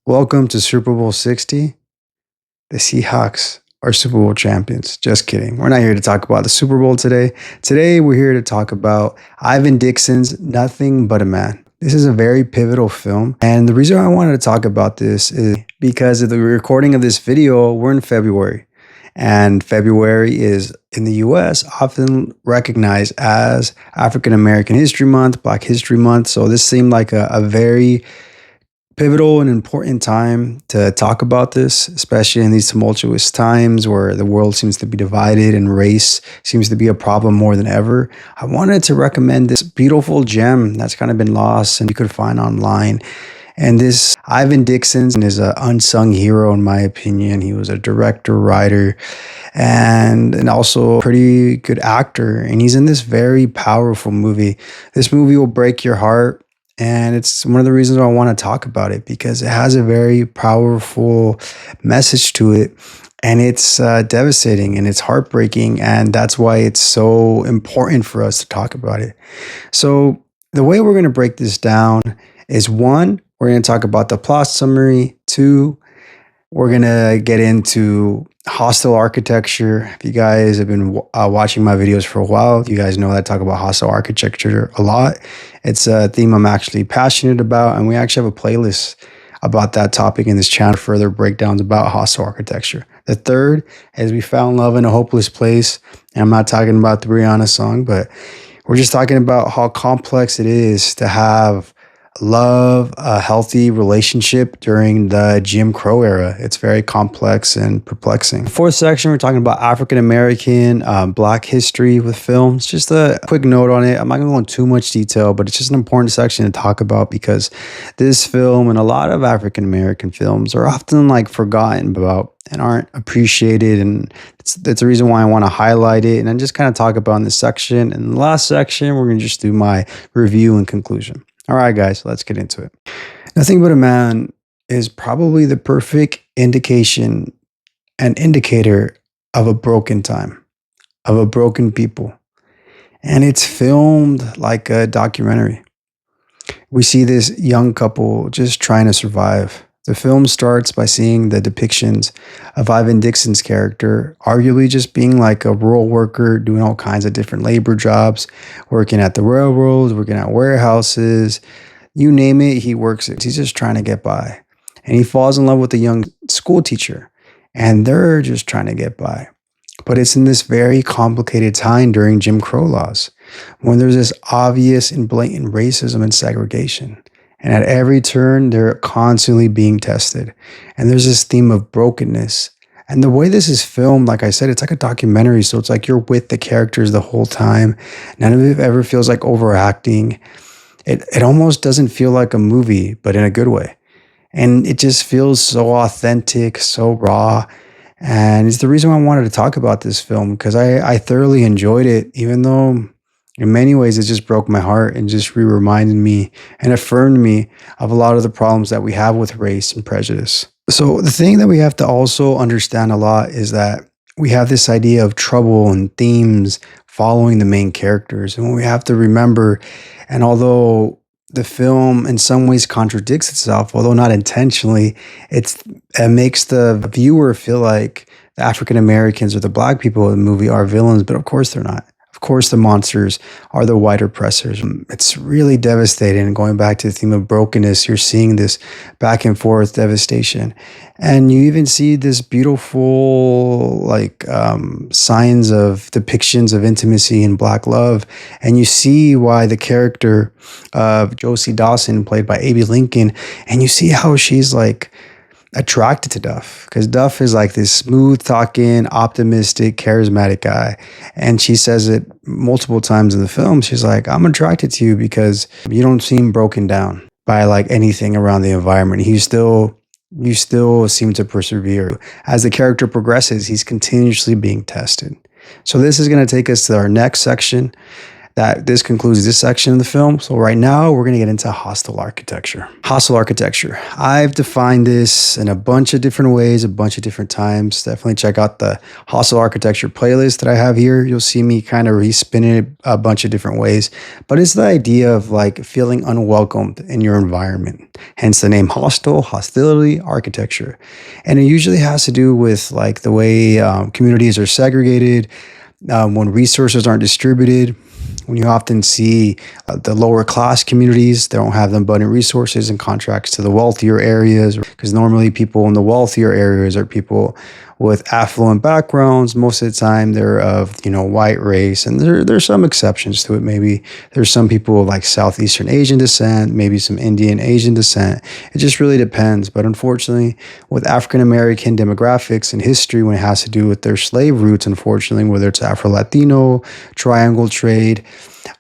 Welcome to Super Bowl 60. The Seahawks are Super Bowl champions. Just kidding. We're not here to talk about the Super Bowl today. Today, we're here to talk about Ivan Dixon's Nothing But a Man. This is a very pivotal film. And the reason I wanted to talk about this is because of the recording of this video, we're in February. And February is, in the US, often recognized as African American History Month, Black History Month. So this seemed like a very pivotal and important time to talk about this, especially in these tumultuous times where the world seems to be divided and race seems to be a problem more than ever. I wanted to recommend this beautiful gem that's kind of been lost and you could find online. And this Ivan Dixon is an unsung hero, in my opinion. He was a director, writer, and also a pretty good actor. And he's in this very powerful movie. This movie will break your heart. And it's one of the reasons why I want to talk about it, because it has a very powerful message to it. And it's devastating and it's heartbreaking. And that's why it's so important for us to talk about it. So the way we're going to break this down is, one, we're going to talk about the plot summary. Two, we're going to get into hostile architecture. If you guys have been watching my videos for a while, you guys know that I talk about hostile architecture a lot. It's a theme I'm actually passionate about, and we actually have a playlist about that topic in this channel, further breakdowns about hostile architecture. The third is we found love in a hopeless place. And I'm not talking about the Torianno song, but we're just talking about how complex it is to have love, a healthy relationship during the Jim Crow era. It's very complex and perplexing. The fourth section, we're talking about African American Black history with films. Just a quick note on it. I'm not going to go into too much detail, but it's just an important section to talk about because this film and a lot of African American films are often like forgotten about and aren't appreciated. And that's the reason why I want to highlight it and then just kind of talk about in this section. And the last section, we're going to just do my review and conclusion. All right, guys, let's get into it. Nothing But a Man is probably the perfect indication and indicator of a broken time, of a broken people. And it's filmed like a documentary. We see this young couple just trying to survive. The film starts by seeing the depictions of Ivan Dixon's character, arguably just being like a rural worker, doing all kinds of different labor jobs, working at the railroads, working at warehouses, you name it, he works it. He's just trying to get by. And he falls in love with a young school teacher, and they're just trying to get by. But it's in this very complicated time during Jim Crow laws, when there's this obvious and blatant racism and segregation. And at every turn, they're constantly being tested. And there's this theme of brokenness. And the way this is filmed, like I said, it's like a documentary. So it's like you're with the characters the whole time. None of it ever feels like overacting. It almost doesn't feel like a movie, but in a good way. And it just feels so authentic, so raw. And it's the reason why I wanted to talk about this film, because I thoroughly enjoyed it, even though in many ways, it just broke my heart and just reminded me and affirmed me of a lot of the problems that we have with race and prejudice. So the thing that we have to also understand a lot is that we have this idea of trouble and themes following the main characters. And we have to remember, and although the film in some ways contradicts itself, although not intentionally, it makes the viewer feel like the African Americans or the Black people in the movie are villains, but of course they're not. Of course, the monsters are the white oppressors. It's really devastating. And going back to the theme of brokenness, you're seeing this back and forth devastation. And you even see this beautiful, signs of depictions of intimacy and Black love. And you see why the character of Josie Dawson, played by Abbey Lincoln, and you see how she's like attracted to Duff, because Duff is like this smooth talking, optimistic, charismatic guy. And she says it multiple times in the film. She's like, I'm attracted to you because you don't seem broken down by like anything around the environment. You still seem to persevere. As the character progresses, he's continuously being tested. So this is going to take us to our next section. that this concludes this section of the film. So right now we're going to get into hostile architecture. Hostile architecture. I've defined this in a bunch of different ways, a bunch of different times. Definitely check out the hostile architecture playlist that I have here. You'll see me kind of respin it a bunch of different ways, but it's the idea of like feeling unwelcomed in your environment. Hence the name hostile, hostility, architecture. And it usually has to do with like the way communities are segregated, when resources aren't distributed, when you often see the lower class communities, they don't have the abundant resources in contrast to the wealthier areas, because normally people in the wealthier areas are people with affluent backgrounds. Most of the time they're of, white race, and there's some exceptions to it. Maybe there's some people like Southeastern Asian descent, maybe some Indian Asian descent. It just really depends. But unfortunately, with African American demographics and history, when it has to do with their slave roots, unfortunately, whether it's Afro-Latino, triangle trade,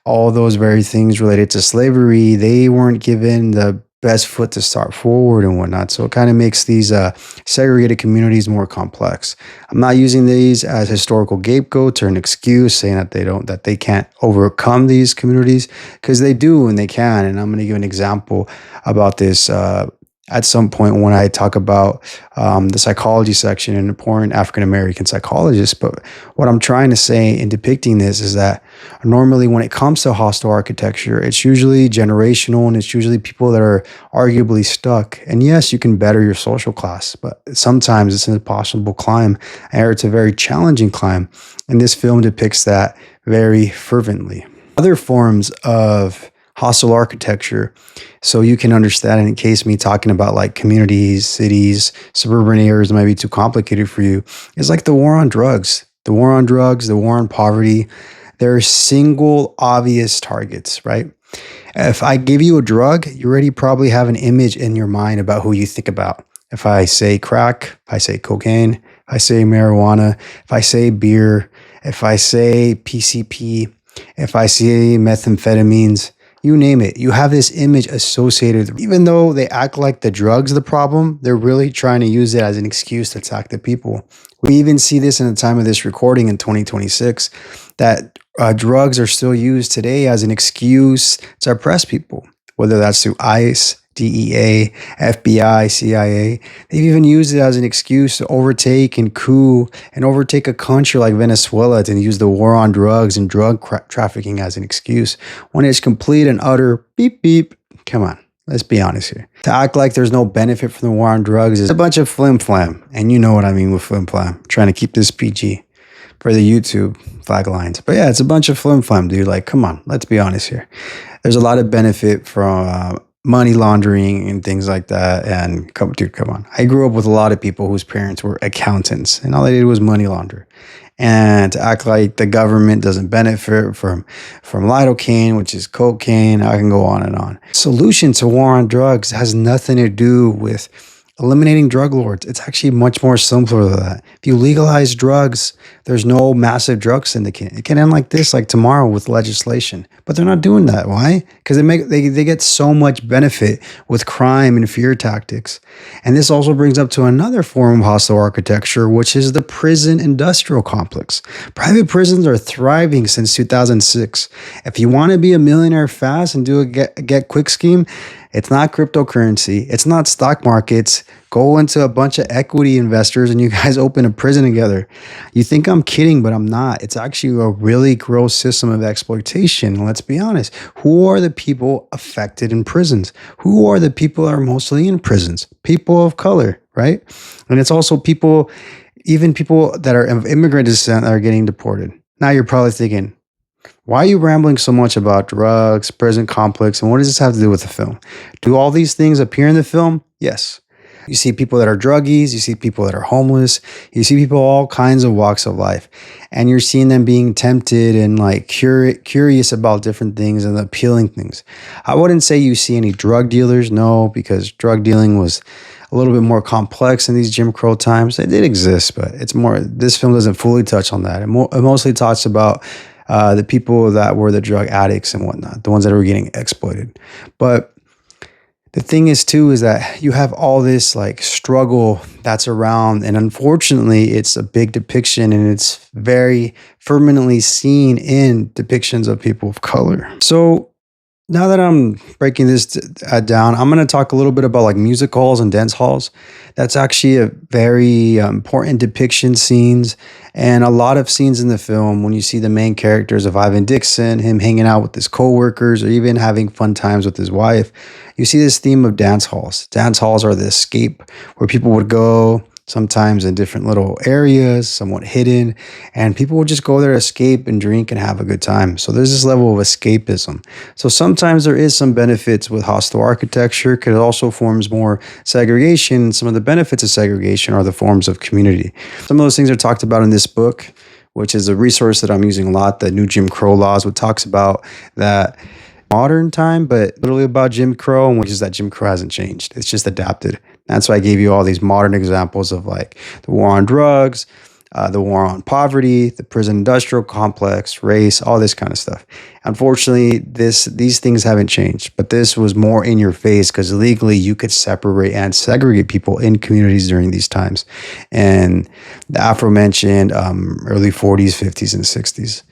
all those very things related to slavery, they weren't given the best foot to start forward and whatnot. So it kind of makes these segregated communities more complex. I'm not using these as historical scapegoats or an excuse saying that they can't overcome these communities, because they do and they can. And I'm going to give an example about this at some point when I talk about the psychology section and important African American psychologists. But what I'm trying to say in depicting this is that normally when it comes to hostile architecture, it's usually generational, and it's usually people that are arguably stuck. And yes, you can better your social class, but sometimes it's an impossible climb, or it's a very challenging climb. And this film depicts that very fervently. Other forms of hostile architecture, so you can understand it, in case me talking about like communities, cities, suburban areas might be too complicated for you, is like the war on drugs. The war on drugs, the war on poverty. They're single obvious targets, right? If I give you a drug, you already probably have an image in your mind about who you think about. If I say crack, if I say cocaine, if I say marijuana, if I say beer, if I say PCP, if I say methamphetamines, you name it, you have this image associated. Even though they act like the drug's the problem, they're really trying to use it as an excuse to attack the people. We even see this in the time of this recording in 2026, that drugs are still used today as an excuse to oppress people, whether that's through ICE, DEA, FBI, CIA. They've even used it as an excuse to overtake and coup and overtake a country like Venezuela, and use the war on drugs and drug trafficking as an excuse, when it's complete and utter beep beep. Come on, let's be honest here. To act like there's no benefit from the war on drugs is a bunch of flim flam, and you know what I mean with flim flam. I'm trying to keep this PG for the YouTube flag lines. But yeah, it's a bunch of flim flam, dude. Like, come on, let's be honest here. There's a lot of benefit from money laundering and things like that. And come on. I grew up with a lot of people whose parents were accountants, and all they did was money launder. And to act like the government doesn't benefit from lidocaine, which is cocaine, I can go on and on. Solution to war on drugs has nothing to do with eliminating drug lords. It's actually much more simpler than that. If you legalize drugs, there's no massive drug syndicate. It can end like this, like tomorrow, with legislation. But they're not doing that. Why? Because they get so much benefit with crime and fear tactics. And this also brings up to another form of hostile architecture, which is the prison industrial complex. Private prisons are thriving since 2006. If you want to be a millionaire fast and do a get quick scheme, it's not cryptocurrency. It's not stock markets. Go into a bunch of equity investors and you guys open a prison together. You think I'm kidding, but I'm not. It's actually a really gross system of exploitation. Let's be honest. Who are the people affected in prisons? Who are the people that are mostly in prisons? People of color, right? And it's also people, even people that are of immigrant descent, that are getting deported. Now you're probably thinking, why are you rambling so much about drugs, prison complex, and what does this have to do with the film? Do all these things appear in the film? Yes. You see people that are druggies, you see people that are homeless, you see people all kinds of walks of life, and you're seeing them being tempted and like curious about different things and appealing things. I wouldn't say you see any drug dealers, no, because drug dealing was a little bit more complex in these Jim Crow times. They did exist, but it's more, this film doesn't fully touch on that. It mostly talks about the people that were the drug addicts and whatnot, the ones that were getting exploited. But The thing is too is that you have all this like struggle that's around, and unfortunately it's a big depiction, and it's very permanently seen in depictions of people of color. So now that I'm breaking this down, I'm going to talk a little bit about like music halls and dance halls. That's actually a very important depiction scenes, and a lot of scenes in the film when you see the main characters of Ivan Dixon, him hanging out with his coworkers, or even having fun times with his wife. You see this theme of dance halls. Dance halls are the escape where people would go. Sometimes in different little areas, somewhat hidden, and people would just go there, escape, and drink and have a good time. So there's this level of escapism. So sometimes there is some benefits with hostile architecture, because it also forms more segregation. Some of the benefits of segregation are the forms of community. Some of those things are talked about in this book, which is a resource that I'm using a lot, the New Jim Crow Laws, which talks about that modern time, but literally about Jim Crow, which is that Jim Crow hasn't changed. It's just adapted. That's why I gave you all these modern examples of like the war on drugs, the war on poverty, the prison industrial complex, race, all this kind of stuff. Unfortunately, these things haven't changed, but this was more in your face because legally you could separate and segregate people in communities during these times, and the aforementioned early 40s, 50s, and 60s.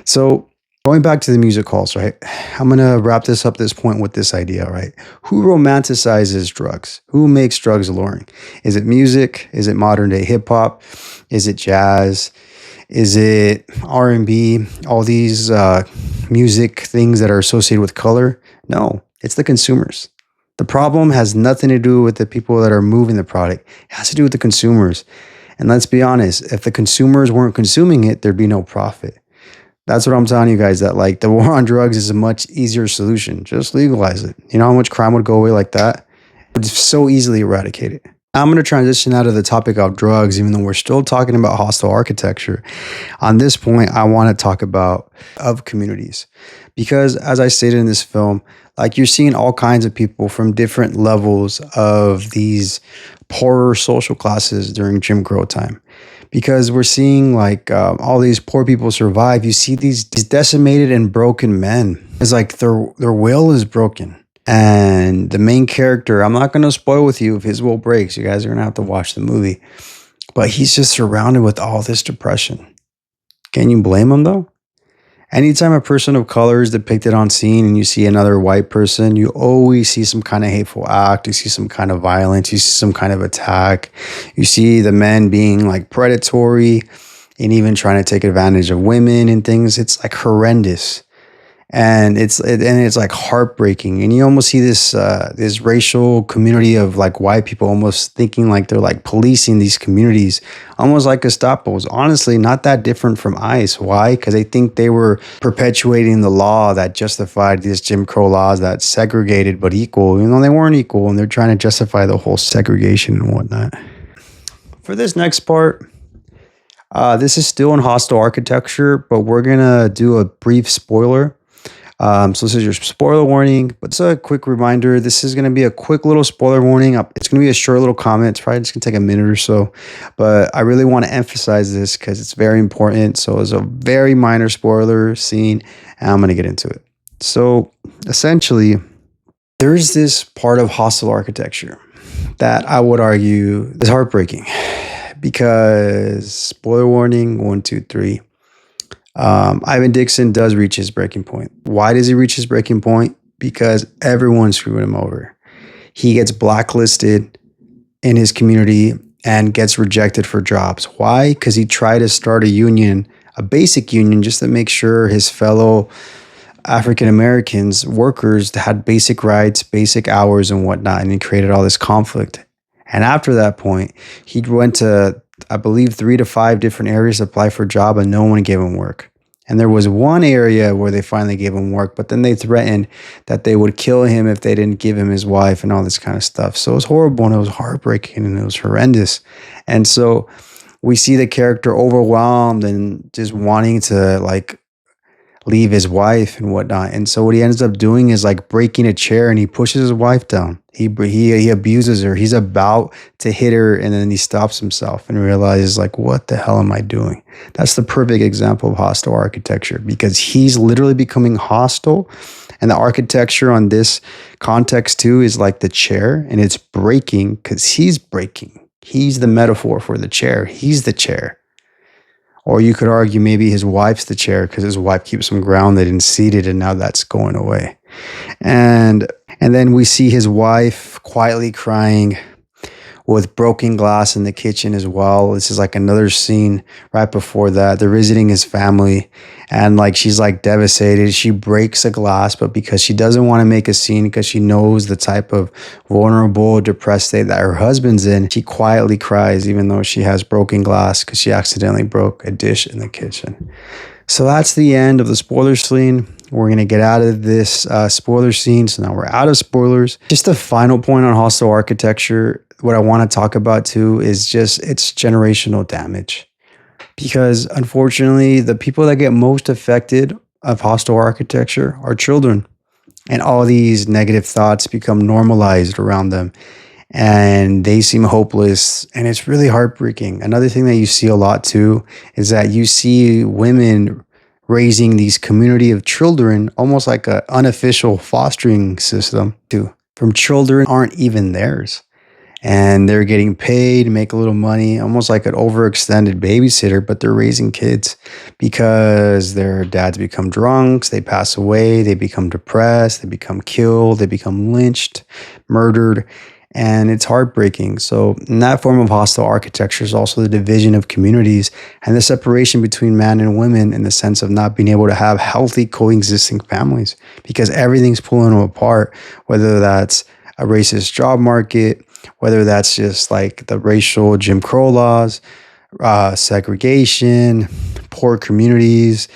So going back to the music halls, right? I'm going to wrap this up this point with this idea, right? Who romanticizes drugs? Who makes drugs alluring? Is it music? Is it modern day hip hop? Is it jazz? Is it R&B? All these music things that are associated with color? No, it's the consumers. The problem has nothing to do with the people that are moving the product. It has to do with the consumers. And let's be honest, if the consumers weren't consuming it, there'd be no profit. That's what I'm telling you guys, that like the war on drugs is a much easier solution. Just legalize it. You know how much crime would go away like that? It would so easily eradicate it. I'm going to transition out of the topic of drugs, even though we're still talking about hostile architecture. On this point, I want to talk about of communities, because as I stated in this film, like you're seeing all kinds of people from different levels of these poorer social classes during Jim Crow time, because we're seeing like all these poor people survive. You see these decimated and broken men. It's like their will is broken. And the main character, I'm not going to spoil with you if his will breaks. You guys are going to have to watch the movie. But he's just surrounded with all this depression. Can you blame him though? Anytime a person of color is depicted on scene and you see another white person, you always see some kind of hateful act. You see some kind of violence. You see some kind of attack. You see the men being like predatory and even trying to take advantage of women and things. It's like horrendous. And it's like heartbreaking, and you almost see this racial community of like white people almost thinking like they're like policing these communities, almost like Gestapo's. Honestly, not that different from ICE. Why? Because they think they were perpetuating the law that justified these Jim Crow laws that segregated but equal. You know, they weren't equal, and they're trying to justify the whole segregation and whatnot. For this next part, this is still in hostile architecture, but we're gonna do a brief spoiler. So this is your spoiler warning, but it's a quick reminder. This is going to be a quick little spoiler warning. It's going to be a short little comment. It's probably just going to take a minute or so, but I really want to emphasize this because it's very important. So it's a very minor spoiler scene, and I'm going to get into it. So essentially, there's this part of hostile architecture that I would argue is heartbreaking, because spoiler warning, 1, 2, 3. Ivan Dixon does reach his breaking point. Why does he reach his breaking point? Because everyone's screwing him over. He gets blacklisted in his community and gets rejected for jobs. Why? Because he tried to start a union, a basic union, just to make sure his fellow African Americans, workers, had basic rights, basic hours, and whatnot. And he created all this conflict. And after that point, he went to, I believe, 3 to 5 different areas to apply for a job, and no one gave him work. And there was one area where they finally gave him work, but then they threatened that they would kill him if they didn't give him his wife and all this kind of stuff. So it was horrible, and it was heartbreaking, and it was horrendous. And so we see the character overwhelmed and just wanting to like leave his wife and whatnot. And so what he ends up doing is like breaking a chair, and he pushes his wife down. He abuses her. He's about to hit her, and then he stops himself and realizes like, what the hell am I doing? That's the perfect example of hostile architecture, because he's literally becoming hostile. And the architecture on this context too is like the chair, and it's breaking because he's breaking. He's the metaphor for the chair. He's the chair. Or you could argue maybe his wife's the chair because his wife keeps him grounded and seated, and now that's going away. And then we see his wife quietly crying with broken glass in the kitchen as well. This is like another scene right before that. They're visiting his family, and like she's like devastated. She breaks a glass, but because she doesn't want to make a scene, because she knows the type of vulnerable, depressed state that her husband's in, she quietly cries even though she has broken glass because she accidentally broke a dish in the kitchen. So that's the end of the spoiler scene. We're going to get out of this spoiler scene. So now we're out of spoilers. Just a final point on hostile architecture. What I want to talk about too is just its generational damage. Because unfortunately, the people that get most affected of hostile architecture are children. And all these negative thoughts become normalized around them. And they seem hopeless. And it's really heartbreaking. Another thing that you see a lot too is that you see women raising these community of children, almost like an unofficial fostering system too, from children aren't even theirs. And they're getting paid, make a little money, almost like an overextended babysitter, but they're raising kids because their dads become drunks, they pass away, they become depressed, they become killed, they become lynched, murdered. And it's heartbreaking. So in that form of hostile architecture is also the division of communities and the separation between man and women, in the sense of not being able to have healthy coexisting families because everything's pulling them apart, whether that's a racist job market, whether that's just like the racial Jim Crow laws, segregation, poor communities,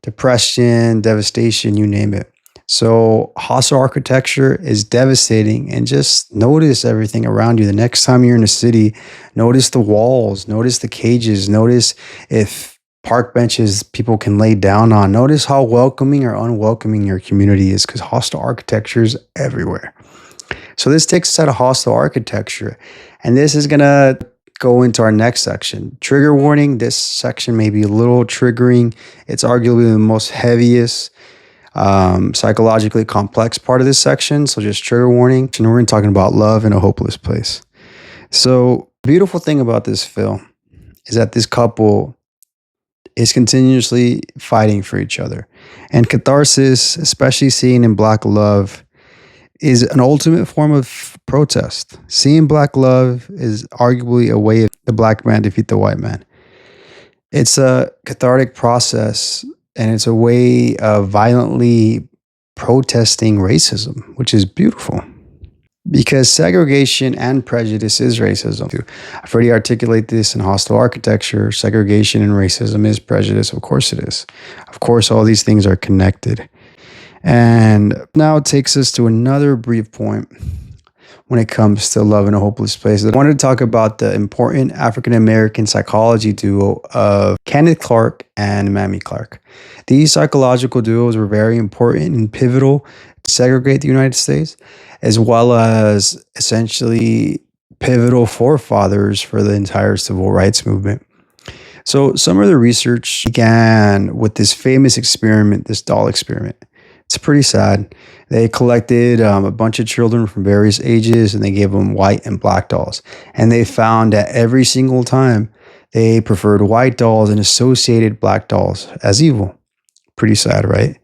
depression, devastation, you name it. So hostile architecture is devastating, and just notice everything around you. The next time you're in a city, notice the walls, notice the cages, notice if park benches people can lay down on. Notice how welcoming or unwelcoming your community is, because hostile architecture is everywhere. So this takes us out of hostile architecture, and this is going to go into our next section. Trigger warning. This section may be a little triggering. It's arguably the most heaviest, psychologically complex part of this section. So just trigger warning. And we're talking about love in a hopeless place. So the beautiful thing about this film is that this couple is continuously fighting for each other. And catharsis, especially seen in Black love, is an ultimate form of protest. Seeing Black love is arguably a way of the Black man defeat the white man. It's a cathartic process, and it's a way of violently protesting racism, which is beautiful. Because segregation and prejudice is racism too. I've already articulated this in hostile architecture. Segregation and racism is prejudice. Of course it is. Of course, all these things are connected. And now it takes us to another brief point when it comes to love in a hopeless place. I wanted to talk about the important African-American psychology duo of Kenneth Clark and Mamie Clark. These psychological duos were very important and pivotal to segregate the United States, as well as essentially pivotal forefathers for the entire civil rights movement. So some of the research began with this famous experiment, this doll experiment. It's pretty sad. They collected a bunch of children from various ages, and they gave them white and black dolls. And they found that every single time they preferred white dolls and associated black dolls as evil. Pretty sad, right?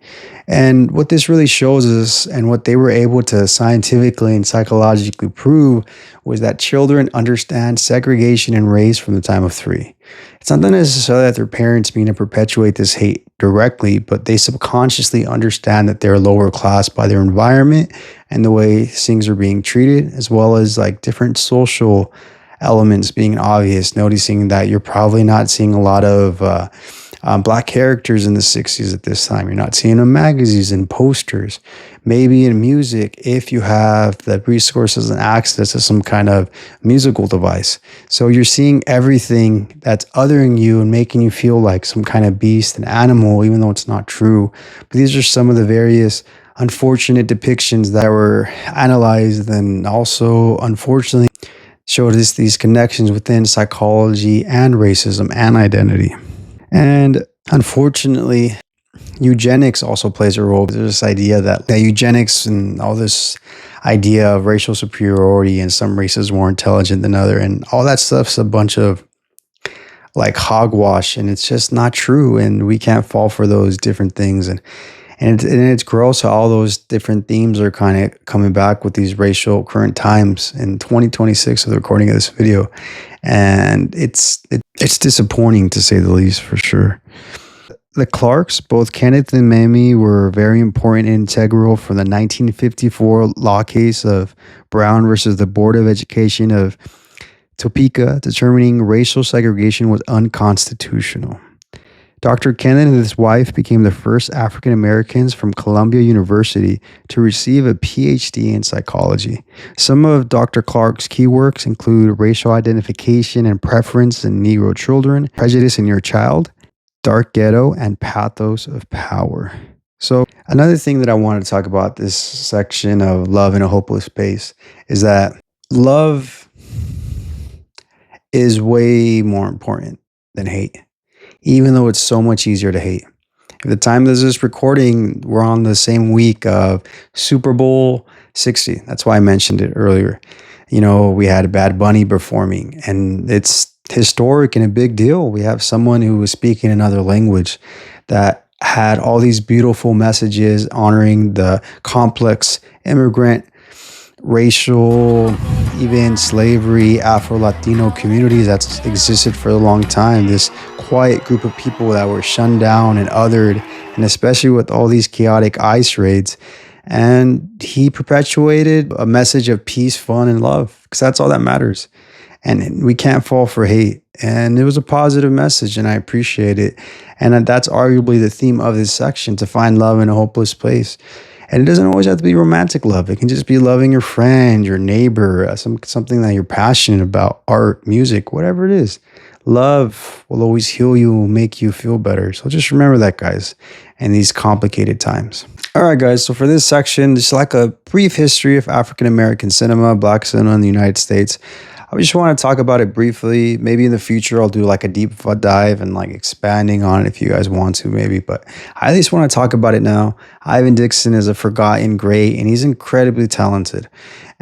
And what this really shows us, and what they were able to scientifically and psychologically prove, was that children understand segregation and race from the time of 3. It's not necessarily that their parents mean to perpetuate this hate directly, but they subconsciously understand that they're lower class by their environment and the way things are being treated, as well as like different social elements being obvious, noticing that you're probably not seeing a lot of black characters in the 60s at this time. You're not seeing them in magazines and posters, maybe in music if you have the resources and access to some kind of musical device. So you're seeing everything that's othering you and making you feel like some kind of beast, an animal, even though it's not true. But these are some of the various unfortunate depictions that were analyzed and also unfortunately showed us these connections within psychology and racism and identity. And unfortunately, eugenics also plays a role. There's this idea that eugenics and all this idea of racial superiority and some races more intelligent than other and all that stuff's a bunch of like hogwash, and it's just not true, and we can't fall for those different things. And it's gross how all those different themes are kind of coming back with these racial current times in 2026 of the recording of this video. And it's disappointing to say the least, for sure. The Clarks, both Kenneth and Mamie, were very important and integral for the 1954 law case of Brown versus the Board of Education of Topeka, determining racial segregation was unconstitutional. Dr. Kenneth and his wife became the first African Americans from Columbia University to receive a PhD in psychology. Some of Dr. Clark's key works include Racial Identification and Preference in Negro Children, Prejudice in Your Child, Dark Ghetto, and Pathos of Power. So another thing that I wanted to talk about this section of Love in a Hopeless Space is that love is way more important than hate, even though it's so much easier to hate. At the time of this recording, we're on the same week of Super Bowl 60. That's why I mentioned it earlier. You know, we had Bad Bunny performing, and it's historic and a big deal. We have someone who was speaking another language that had all these beautiful messages honoring the complex immigrant, racial, even slavery, Afro-Latino communities that's existed for a long time. This quiet group of people that were shunned down and othered, and especially with all these chaotic ICE raids. And he perpetuated a message of peace, fun, and love, because that's all that matters. And we can't fall for hate. And it was a positive message, and I appreciate it. And that's arguably the theme of this section, to find love in a hopeless place. And it doesn't always have to be romantic love. It can just be loving your friend, your neighbor, something that you're passionate about, art, music, whatever it is. Love will always heal you, make you feel better. So just remember that, guys, in these complicated times. All right, guys. So for this section, just like a brief history of African American cinema, Black cinema in the United States. I just want to talk about it briefly. Maybe in the future, I'll do like a deep dive and like expanding on it if you guys want to, maybe. But I at least want to talk about it now. Ivan Dixon is a forgotten great, and he's incredibly talented.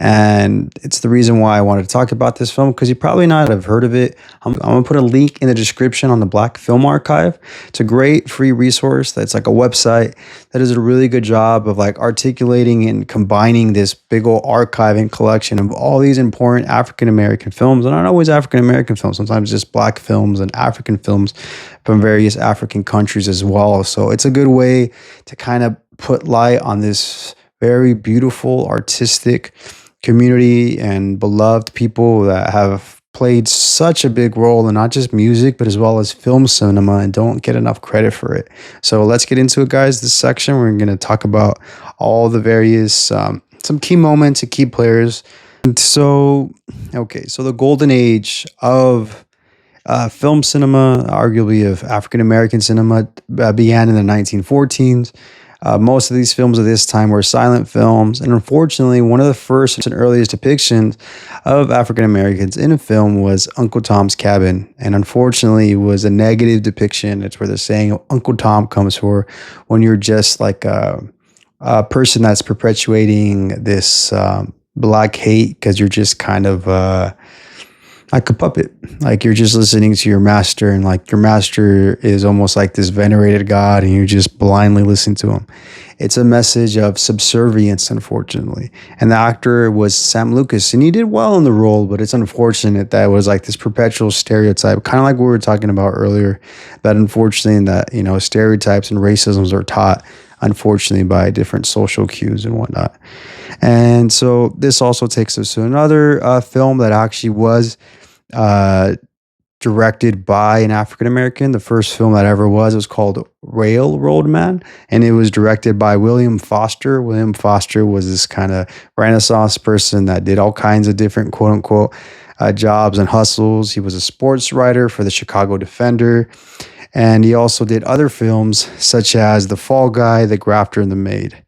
And it's the reason why I wanted to talk about this film, because you probably not have heard of it. I'm going to put a link in the description on the Black Film Archive. It's a great free resource. That's like a website that does a really good job of like articulating and combining this big old archive and collection of all these important African American films. And not always African American films, sometimes just Black films and African films from various African countries as well. So it's a good way to kind of put light on this very beautiful, artistic community and beloved people that have played such a big role in not just music, but as well as film cinema, and don't get enough credit for it. So let's get into it, guys. This section, we're going to talk about all the various, some key moments and key players. And so the golden age of film cinema, arguably of African American cinema, began in the 1914s. Most of these films of this time were silent films, and unfortunately, one of the first and earliest depictions of African Americans in a film was Uncle Tom's Cabin, and unfortunately, it was a negative depiction. It's where the saying "Uncle Tom" comes for when you're just like a person that's perpetuating this Black hate because you're just kind of like a puppet. Like you're just listening to your master, and like your master is almost like this venerated God, and you just blindly listen to him. It's a message of subservience, unfortunately. And the actor was Sam Lucas, and he did well in the role, but it's unfortunate that it was like this perpetual stereotype, kind of like what we were talking about earlier, that unfortunately that, you know, stereotypes and racisms are taught, unfortunately, by different social cues and whatnot. And so this also takes us to another film that actually was directed by an African American. The first film that ever was called Railroad Man, and it was directed by William Foster. William Foster was this kind of Renaissance person that did all kinds of different quote unquote jobs and hustles. He was a sports writer for the Chicago Defender, and he also did other films such as The Fall Guy, The Grafter, and The Maid.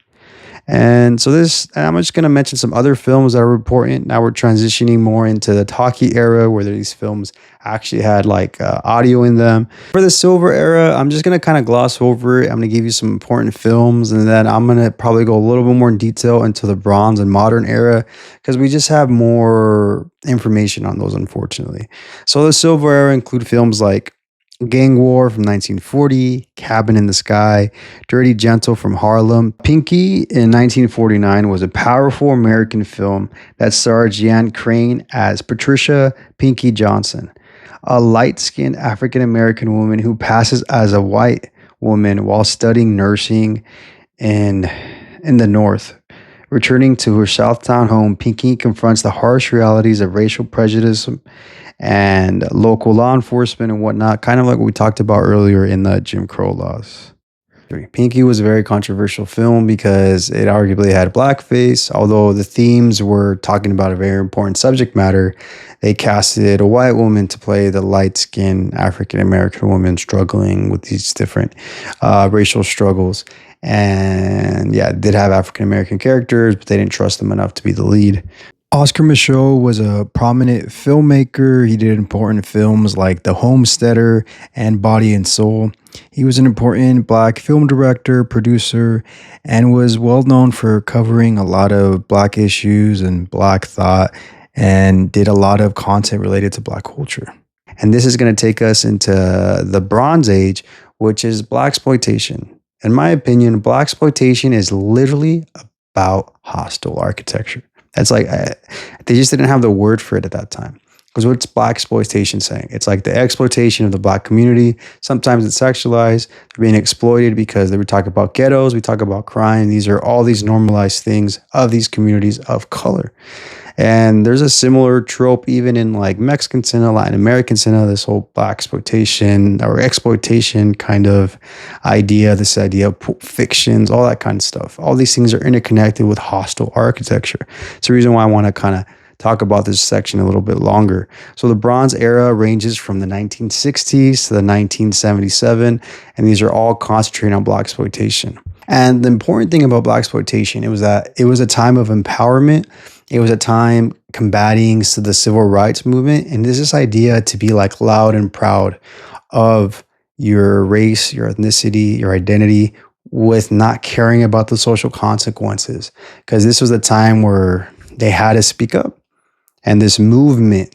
And so and I'm just going to mention some other films that are important. Now we're transitioning more into the talkie era where these films actually had like audio in them. For the silver era, I'm just going to kind of gloss over it. I'm going to give you some important films, and then I'm going to probably go a little bit more in detail into the bronze and modern era because we just have more information on those, unfortunately. So the silver era include films like Gang War from 1940, Cabin in the Sky, Dirty Gentle from Harlem. Pinky in 1949 was a powerful American film that starred Jeanne Crane as Patricia Pinky Johnson, a light-skinned African American woman who passes as a white woman while studying nursing in the North. Returning to her Southtown home, Pinky confronts the harsh realities of racial prejudice and local law enforcement and whatnot, kind of like what we talked about earlier in the Jim Crow laws. Pinky was a very controversial film because it arguably had blackface. Although the themes were talking about a very important subject matter, they casted a white woman to play the light-skinned African-American woman struggling with these different racial struggles. And yeah, it did have African-American characters, but they didn't trust them enough to be the lead. Oscar Micheaux was a prominent filmmaker. He did important films like The Homesteader and Body and Soul. He was an important Black film director, producer, and was well known for covering a lot of Black issues and Black thought, and did a lot of content related to Black culture. And this is going to take us into the Bronze Age, which is Blaxploitation. In my opinion, Blaxploitation is literally about hostile architecture. That's like, they just didn't have the word for it at that time. Because what's Blaxploitation saying? It's like the exploitation of the Black community. Sometimes it's sexualized. They're being exploited because we talk about ghettos, we talk about crime. These are all these normalized things of these communities of color. And there's a similar trope even in like Mexican cinema, Latin American cinema, this whole Blaxploitation or exploitation kind of idea, this idea of Pulp Fictions, all that kind of stuff. All these things are interconnected with hostile architecture. It's the reason why I want to kind of talk about this section a little bit longer. So the Bronze Era ranges from the 1960s to the 1977, and these are all concentrating on Blaxploitation. And the important thing about Blaxploitation, it was that it was a time of empowerment. It was a time combating the civil rights movement. And there's this idea to be like loud and proud of your race, your ethnicity, your identity, with not caring about the social consequences. Because this was a time where they had to speak up. And this movement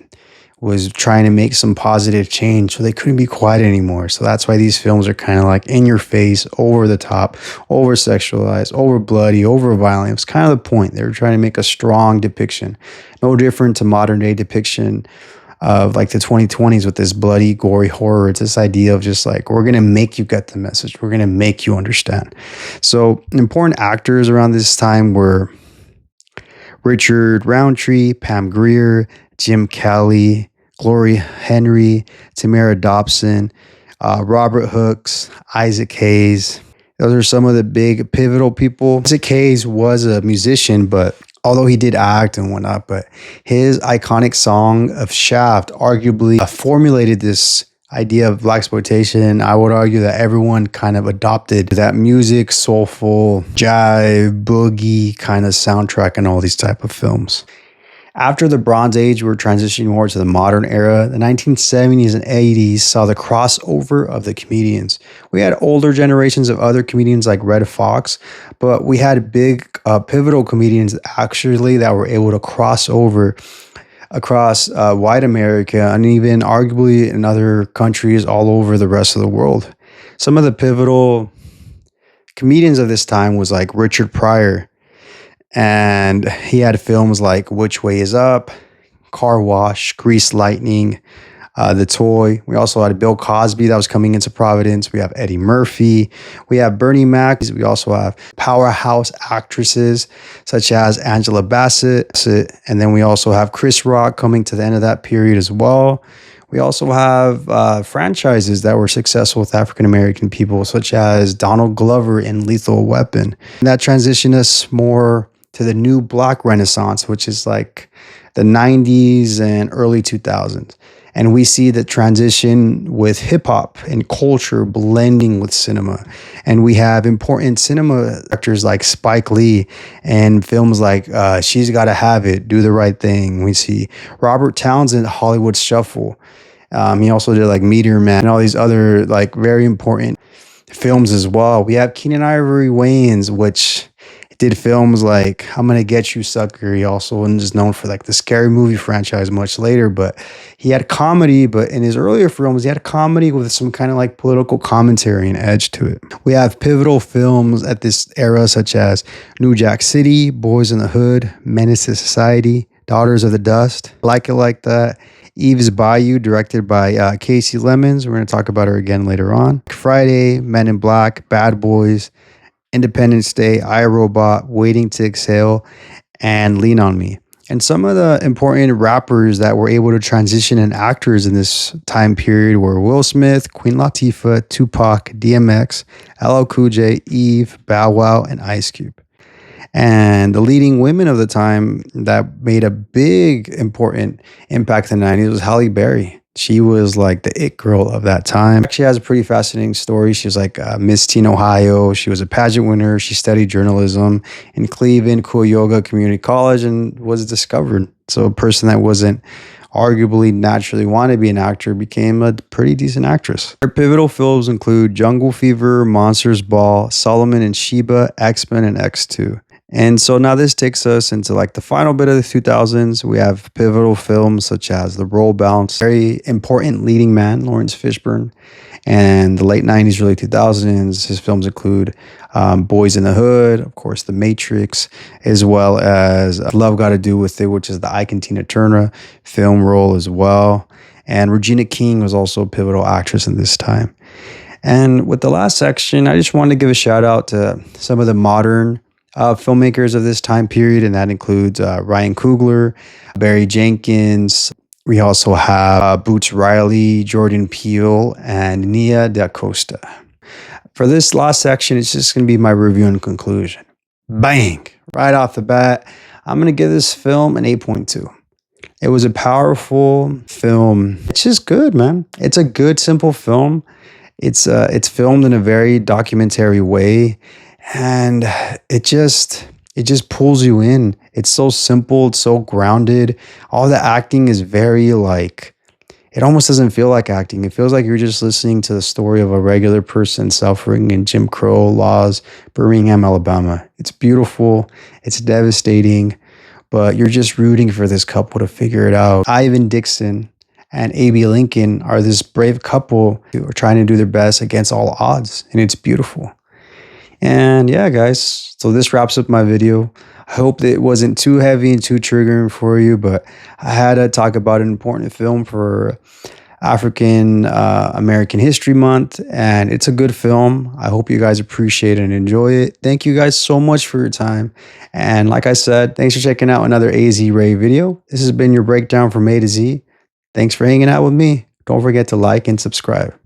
was trying to make some positive change, so they couldn't be quiet anymore. So that's why these films are kind of like in your face, over the top, over sexualized, over bloody, over violent. It's kind of the point. They were trying to make a strong depiction, no different to modern day depiction of like the 2020s with this bloody, gory horror. It's this idea of just like, we're going to make you get the message. We're going to make you understand. So important actors around this time were Richard Roundtree, Pam Grier, Jim Kelly, Gloria Henry, Tamara Dobson, Robert Hooks, Isaac Hayes. Those are some of the big pivotal people. Isaac Hayes was a musician, but although he did act and whatnot, but his iconic song of Shaft arguably formulated this idea of Blaxploitation. I would argue that everyone kind of adopted that music, soulful, jive, boogie kind of soundtrack in all these type of films. After the Bronze Age, we're transitioning more to the modern era. The 1970s and 80s saw the crossover of the comedians. We had older generations of other comedians like Red Fox, but we had big pivotal comedians actually that were able to cross over across white America and even arguably in other countries all over the rest of the world. Some of the pivotal comedians of this time was like Richard Pryor. And he had films like Which Way Is Up, Car Wash, Grease Lightning, The Toy. We also had Bill Cosby that was coming into Providence. We have Eddie Murphy. We have Bernie Mac. We also have powerhouse actresses such as Angela Bassett. And then we also have Chris Rock coming to the end of that period as well. We also have franchises that were successful with African American people, such as Donald Glover in Lethal Weapon. And that transitioned us more to the new Black Renaissance, which is like the 90s and early 2000s. And we see the transition with hip hop and culture blending with cinema. And we have important cinema actors like Spike Lee and films like She's Gotta Have It, Do the Right Thing. We see Robert Townsend, Hollywood Shuffle. He also did like Meteor Man and all these other like very important films as well. We have Keenan Ivory Wayans, which did films like I'm Gonna Get You, Sucker. He also is known for like the Scary Movie franchise much later, but he had comedy. But in his earlier films, he had comedy with some kind of like political commentary and edge to it. We have pivotal films at this era, such as New Jack City, Boys in the Hood, Menace to Society, Daughters of the Dust, Like It Like That, Eve's Bayou, directed by Casey Lemons. We're going to talk about her again later on. Friday, Men in Black, Bad Boys, Independence Day, iRobot, Waiting to Exhale, and Lean on Me. And some of the important rappers that were able to transition and actors in this time period were Will Smith, Queen Latifah, Tupac, DMX, LL Cool J, Eve, Bow Wow, and Ice Cube. And the leading women of the time that made a big important impact in the 90s was Halle Berry. She was like the it girl of that time. She has a pretty fascinating story. She was like Miss Teen Ohio. She was a pageant winner. She studied journalism in Cleveland, Cuyahoga Community College, and was discovered. So a person that wasn't arguably naturally wanted to be an actor became a pretty decent actress. Her pivotal films include Jungle Fever, Monsters Ball, Solomon and Sheba, X-Men, and X2. And so now this takes us into like the final bit of the 2000s. We have pivotal films such as The Roll Bounce, very important leading man, Lawrence Fishburne. And the late 90s, early 2000s, his films include Boys in the Hood, of course, The Matrix, as well as Love Got to Do With It, which is the Ike and Tina Turner film role as well. And Regina King was also a pivotal actress in this time. And with the last section, I just wanted to give a shout out to some of the modern filmmakers of this time period, and that includes Ryan Coogler, Barry Jenkins. We also have Boots Riley, Jordan Peele, and Nia Da Costa. For this last section, it's just going to be my review and conclusion. Bang! Right off the bat, I'm going to give this film an 8.2. It was a powerful film. It's just good, man. It's a good, simple film. It's filmed in a very documentary way. And it just pulls you in. It's so simple. It's so grounded. All the acting is very like, it almost doesn't feel like acting. It feels like you're just listening to the story of a regular person suffering in Jim Crow laws, Birmingham, Alabama. It's beautiful. It's devastating, but you're just rooting for this couple to figure it out. Ivan Dixon and A.B. Lincoln are this brave couple who are trying to do their best against all odds, and it's beautiful. And yeah, guys, so this wraps up my video. I hope that it wasn't too heavy and too triggering for you, but I had to talk about an important film for African American History Month, and it's a good film. I hope you guys appreciate it and enjoy it. Thank you guys so much for your time. And like I said, thanks for checking out another AZ Ray video. This has been your breakdown from A to Z. Thanks for hanging out with me. Don't forget to like and subscribe.